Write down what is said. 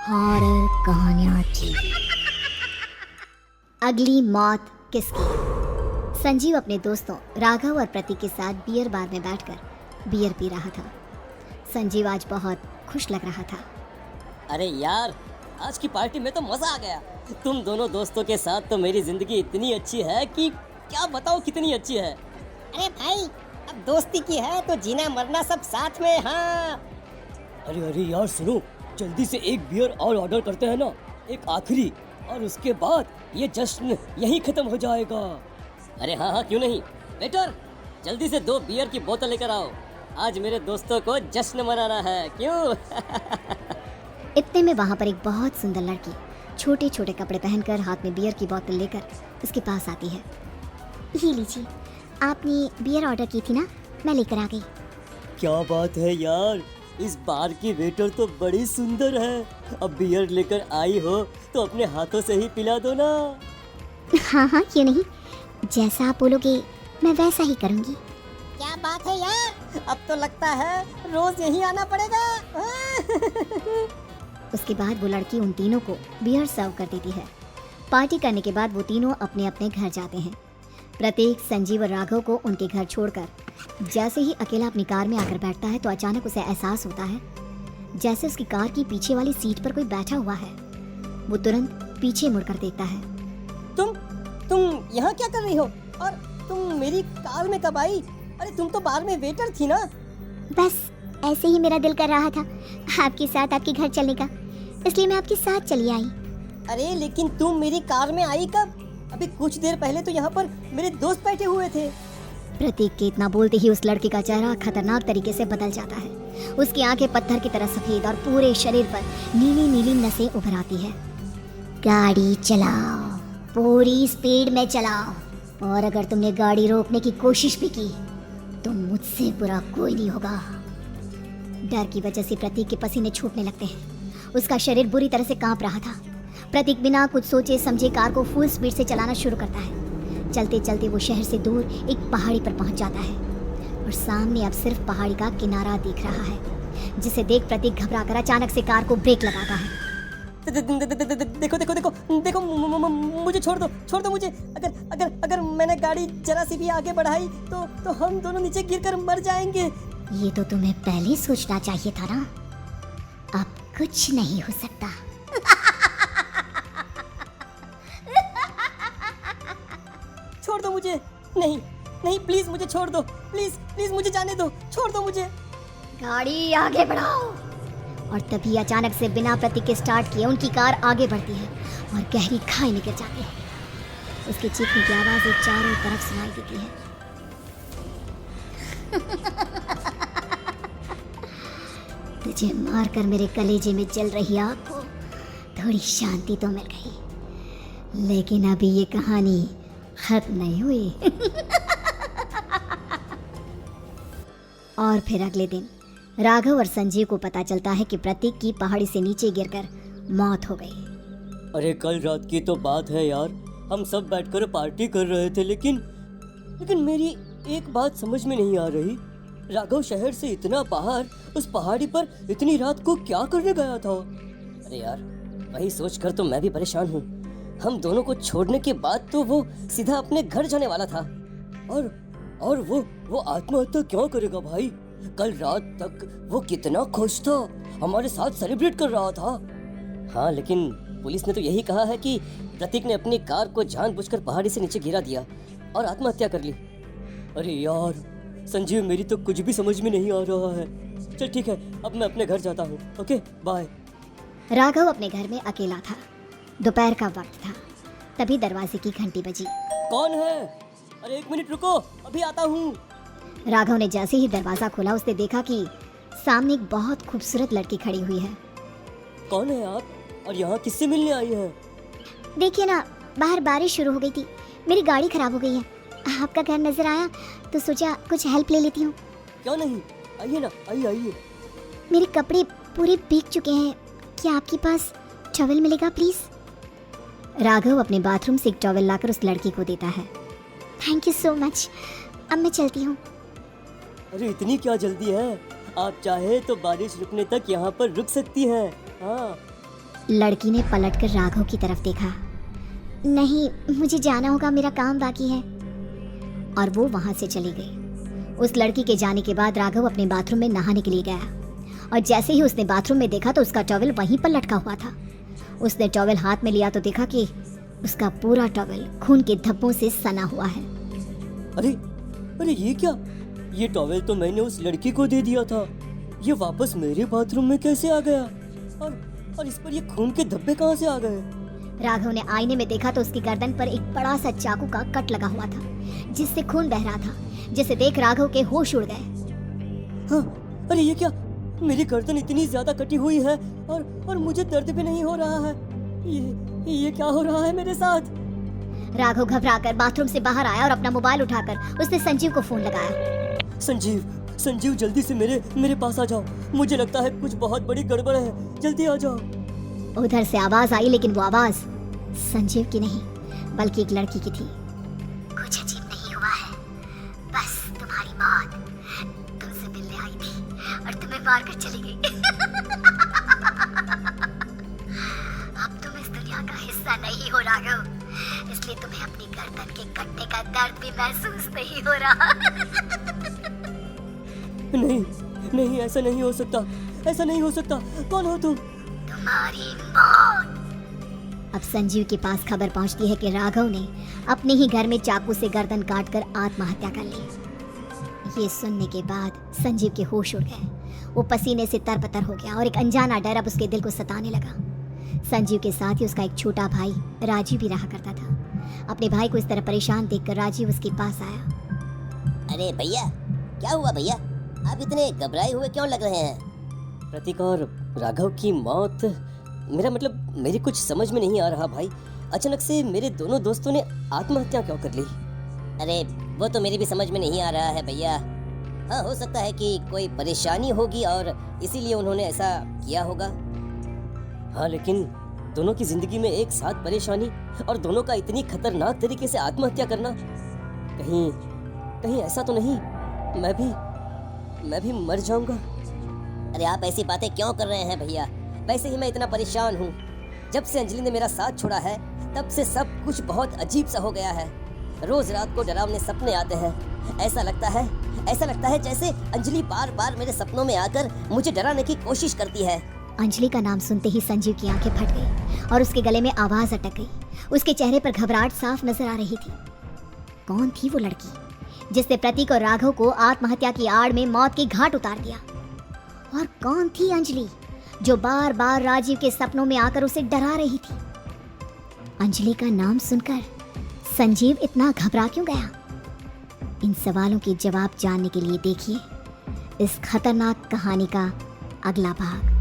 Horror कहानियाँ थी। अगली मौत किसकी? संजीव अपने दोस्तों राघव और प्रतीक के साथ बियर बार में बैठकर बियर पी रहा था। संजीव आज बहुत खुश लग रहा था। अरे यार, आज की पार्टी में तो मजा आ गया। तुम दोनों दोस्तों के साथ तो मेरी जिंदगी इतनी अच्छी है कि क्या बताओ कितनी अच्छी है। अरे भाई, अब दोस्ती की है तो जीना मरना सब साथ में। हाँ अरे यार सुनो, जल्दी से एक बियर और ऑर्डर करते हैं ना, एक आखिरी, और उसके बाद ये जश्न यहीं खत्म हो जाएगा। अरे हाँ क्यों नहीं। वेटर, जल्दी से 2 बियर की बोतल लेकर आओ। आज मेरे दोस्तों को जश्न मनाना है, क्यों? इतने में वहाँ पर एक बहुत सुंदर लड़की छोटे छोटे कपड़े पहनकर हाथ में बियर की बोतल लेकर उसके पास आती है। ये लीजिए, आपने बियर ऑर्डर की थी ना, मैं लेकर आ गई। क्या बात है यार, इस बार की वेटर तो बड़ी सुंदर है। अब बियर लेकर आई हो तो अपने हाथों से ही पिला दो ना। हाँ क्यों नहीं, जैसा आप बोलोगे मैं वैसा ही करूँगी। क्या बात है यार, अब तो लगता है रोज यहीं आना पड़ेगा। उसके बाद वो लड़की उन तीनों को बियर सर्व कर देती है। पार्टी करने के बाद वो तीनों अपने अपने घर जाते हैं। प्रतीक, संजीव और राघव को उनके घर छोड़कर जैसे ही अकेला अपनी कार में आकर बैठता है तो अचानक उसे एहसास होता है जैसे उसकी कार की पीछे वाली सीट पर कोई बैठा हुआ है। वो तुरंत पीछे मुड़कर देखता है। तुम यहाँ क्या कर रही हो? और तुम मेरी कार में कब आई? अरे तुम तो बार में वेटर थी ना। बस ऐसे ही मेरा दिल कर रहा था आपके साथ आपके घर चलने का, इसलिए मैं आपके साथ चली आई। अरे लेकिन तुम मेरी कार में आई कब? अभी कुछ देर पहले तो यहाँ पर मेरे दोस्त बैठे हुए थे। प्रतीक के इतना बोलते ही उस लड़के का चेहरा खतरनाक तरीके से बदल जाता है। उसकी आंखें पत्थर की तरह सफेद और पूरे शरीर पर नीली नीली नसें उभर आती है। गाड़ी चलाओ, पूरी स्पीड में चलाओ, और अगर तुमने गाड़ी रोकने की कोशिश भी की तो मुझसे बुरा कोई नहीं होगा। डर की वजह से प्रतीक के पसीने छूटने लगते हैं। उसका शरीर बुरी तरह से कांप रहा था। प्रतीक बिना कुछ सोचे समझे कार को फुल स्पीड से चलाना शुरू करता है। चलते चलते वो शहर से दूर एक पहाड़ी पर पहुंच जाता है और सामने अब सिर्फ पहाड़ी का किनारा दिख रहा है, जिसे देख प्रतीक घबराकर अचानक से कार को ब्रेक लगाता है। देखो देखो देखो देखो, मुझे छोड़ दो मुझे। अगर मैंने गाड़ी जरा सी भी आगे बढ़ाई तो हम दोनों नीचे गिरकर मर जाएंगे। ये तो तुम्हें पहले सोचना चाहिए था ना। अब कुछ नहीं हो सकता। छोड़ दो मुझे। नहीं प्लीज मुझे छोड़ दो। प्लीज मुझे जाने दो। छोड़ दो मुझे। गाड़ी आगे बढ़ाओ। और तभी अचानक से बिना प्रतीक के स्टार्ट किए उनकी कार आगे बढ़ती है और गहरी खाई में गिर जाती है। उसके चीखने की आवाज़ें चारों तरफ सुनाई देती है। तुझे मारकर मेरे कलेजे में जल रही आग को थोड़ी शांति तो मिल गई, लेकिन अभी ये कहानी खत्म नहीं हुई। और फिर अगले दिन राघव और संजीव को पता चलता है कि प्रतीक की पहाड़ी से नीचे गिरकर मौत हो गई। अरे कल रात की तो बात है यार, हम सब बैठकर पार्टी कर रहे थे, लेकिन मेरी एक बात समझ में नहीं आ रही। राघव शहर से इतना बाहर उस पहाड़ी पर इतनी रात को क्या करने गया था? अरे यार, वही सोचकर तो मैं भी परेशान हूँ। हम दोनों को छोड़ने के बाद तो वो सीधा अपने घर जाने वाला था, और वो आत्महत्या क्यों करेगा भाई? कल रात तक वो कितना खुश था, हमारे साथ सेलिब्रेट कर रहा था। हाँ, लेकिन पुलिस ने तो यही कहा है कि प्रतीक ने अपनी कार को जानबूझकर पहाड़ी से नीचे गिरा दिया और आत्महत्या कर ली। अरे यार संजीव, मेरी तो कुछ भी समझ में नहीं आ रहा है। चल ठीक है, अब मैं अपने घर जाता हूँ। Okay bye. राघव अपने घर में अकेला था। दोपहर का वक्त था। तभी दरवाजे की घंटी बजी। कौन है? अरे 1 मिनट रुको, अभी आता हूँ। राघव ने जैसे ही दरवाजा खोला उसने देखा कि सामने एक बहुत खूबसूरत लड़की खड़ी हुई है। कौन है आप, और यहाँ किससे मिलने आई है? देखिए ना, बाहर बारिश शुरू हो गई थी, मेरी गाड़ी खराब हो गई है। आपका घर नजर आया तो सोचा कुछ हेल्प ले लेती हूँ। क्यों नहीं, आइए ना, आइए। मेरे कपड़े पूरे भीग चुके हैं, क्या आपके पास टॉवल मिलेगा प्लीज? राघव अपने बाथरूम से एक टॉवल लाकर उस लड़की को देता है। थैंक यू सो मच, अब मैं चलती हूँ। अरे इतनी क्या जल्दी है? आप चाहे तो बारिश रुकने तक यहाँ पर रुक सकती हैं। हाँ लड़की ने पलटकर राघव की तरफ देखा। नहीं, मुझे जाना होगा, मेरा काम बाकी है। और वो वहां से चली गई। उस लड़की के जाने के बाद राघव अपने बाथरूम में नहाने के लिए गया और जैसे ही उसने बाथरूम में देखा तो उसका टॉवेल वहीं पर लटका हुआ था। उसने टॉवेल हाथ में लिया तो देखा कि उसका पूरा टॉवेल खून के धब्बों से सना हुआ है। अरे अरे ये क्या? ये टॉवेल तो मैंने उस लड़की को दे दिया था। ये वापस मेरे बाथरूम में कैसे आ गया? और इस पर ये खून के धब्बे कहाँ से आ गए? राघव ने आईने में देखा तो उसकी गर्दन पर एक बड़ा सा चाकू का कट लगा हुआ था जिससे खून बह रहा था, जिसे देख राघव के होश उड़ गए। हाँ, अरे ये क्या? मेरी गर्दन इतनी ज्यादा कटी हुई है और मुझे दर्द भी नहीं हो रहा है। ये क्या हो रहा है मेरे साथ? राघव घबराकर बाथरूम से बाहर आया और अपना मोबाइल उठाकर उसने संजीव को फोन लगाया। संजीव जल्दी से मेरे पास आ जाओ। मुझे लगता है कुछ बहुत बड़ी गड़बड़ है, जल्दी आ जाओ। उधर से आवाज आई, लेकिन वो आवाज संजीव की नहीं बल्कि एक लड़की की थी। कुछ अजीब नहीं हुआ है, बस तुम्हारी मौत तुमसे मिलने आई थी और तुम्हें मार कर चली गई। अब तुम इस दुनिया का हिस्सा नहीं हो राघव, इसलिए तुम्हें अपनी गर्दन के कटने का दर्द भी महसूस नहीं हो रहा। नहीं, ऐसा नहीं हो सकता। कौन हो तुम? तुम्हारी मौत। अब संजीव के पास खबर पहुंचती है कि राघव ने अपने ही घर में चाकू से गर्दन काटकर आत्महत्या कर ली। ये सुनने के बाद संजीव के होश उड़ गए। वो पसीने से तरबतर हो गया और एक अनजाना डर अब उसके दिल को सताने लगा। संजीव के साथ ही उसका एक छोटा भाई राजीव भी रहा करता था। अपने भाई को इस तरह परेशान देखकर राजीव उसके पास आया। अरे भैया, क्या हुआ भैया? आप इतने घबराए हुए क्यों लग रहे हैं? प्रतीक और राघव की मौत, मेरा मतलब मेरी कुछ समझ में नहीं आ रहा भाई। अचानक से मेरे दोनों दोस्तों ने आत्महत्या क्यों कर ली? अरे वो तो मेरी भी समझ में नहीं आ रहा है भैया। हाँ, हो सकता है कि कोई परेशानी होगी और इसीलिए उन्होंने ऐसा किया होगा। हाँ, लेकिन दोनों की जिंदगी में एक साथ परेशानी और दोनों का इतनी खतरनाक तरीके से आत्महत्या करना, कहीं ऐसा तो नहीं मैं भी मर जाऊंगा? अरे आप ऐसी बातें क्यों कर रहे हैं भैया? वैसे ही मैं इतना परेशान हूँ। जब से अंजलि ने मेरा साथ छोड़ा है तब से सब कुछ बहुत अजीब सा हो गया है। रोज रात को डरावने सपने आते हैं। ऐसा लगता है जैसे अंजलि बार बार मेरे सपनों में आकर मुझे डराने की कोशिश करती है। अंजलि का नाम सुनते ही संजीव की आंखें फट गई और उसके गले में आवाज अटक गई। उसके चेहरे पर घबराहट साफ नजर आ रही थी। कौन थी वो लड़की जिसने प्रतीक और राघव को आत्महत्या की आड़ में मौत के घाट उतार दिया? और कौन थी अंजलि जो बार बार राजीव के सपनों में आकर उसे डरा रही थी? अंजलि का नाम सुनकर संजीव इतना घबरा क्यों गया? इन सवालों के जवाब जानने के लिए देखिए इस खतरनाक कहानी का अगला भाग।